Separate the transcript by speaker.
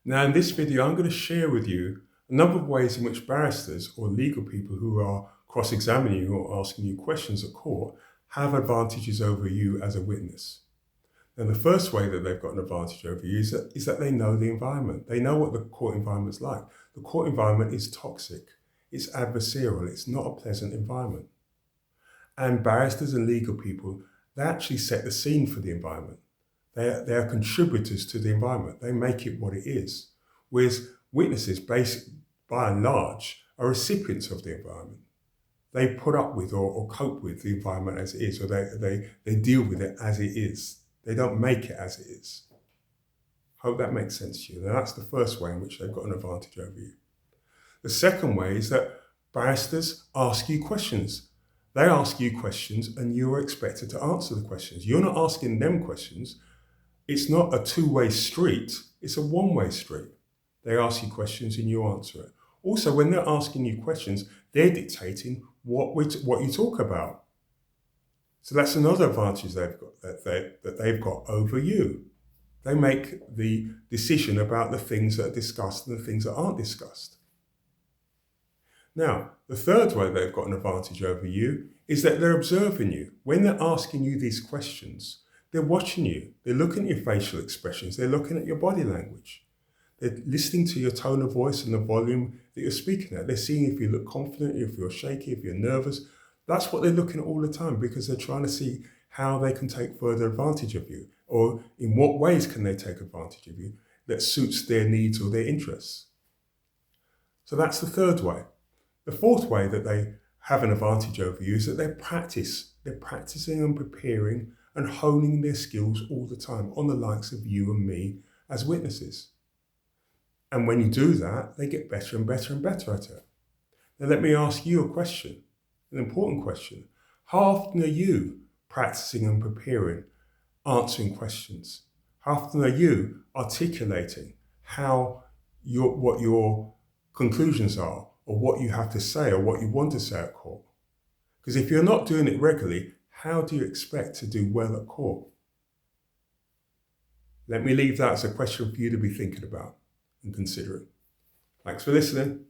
Speaker 1: Now, in this video, I'm going to share with you a number of ways in which barristers or legal people who are cross-examining you or asking you questions at court have advantages over you as a witness. Now, the first way that they've got an advantage over you is that they know the environment. They know what the court environment's like. The court environment is toxic. It's adversarial. It's not a pleasant environment. And barristers and legal people, they actually set the scene for the environment. They are contributors to the environment. They make it what it is. Whereas witnesses, by and large, are recipients of the environment. They put up with or cope with the environment as it is, or they deal with it as it is. They don't make it as it is. Hope that makes sense to you. Now, that's the first way in which they've got an advantage over you. The second way is that barristers ask you questions. They ask you questions and you are expected to answer the questions. You're not asking them questions. It's not a two-way street, it's a one-way street. They ask you questions and you answer it. Also, when they're asking you questions, they're dictating what you talk about. So that's another advantage they've got that they've got over you. They make the decision about the things that are discussed and the things that aren't discussed. Now, the third way they've got an advantage over you is that they're observing you. When they're asking you these questions, they're watching you. They're looking at your facial expressions. They're looking at your body language. They're listening to your tone of voice and the volume that you're speaking at. They're seeing if you look confident, if you're shaky, if you're nervous. That's what they're looking at all the time because they're trying to see how they can take further advantage of you, or in what ways can they take advantage of you that suits their needs or their interests. So that's the third way. The fourth way that they have an advantage over you is that they're practicing and preparing and honing their skills all the time on the likes of you and me as witnesses. And when you do that, they get better and better and better at it. Now let me ask you a question, an important question. How often are you practicing and preparing, answering questions? How often are you articulating what your conclusions are, or what you have to say, or what you want to say at court? Because if you're not doing it regularly, how do you expect to do well at court? Let me leave that as a question for you to be thinking about and considering. Thanks for listening.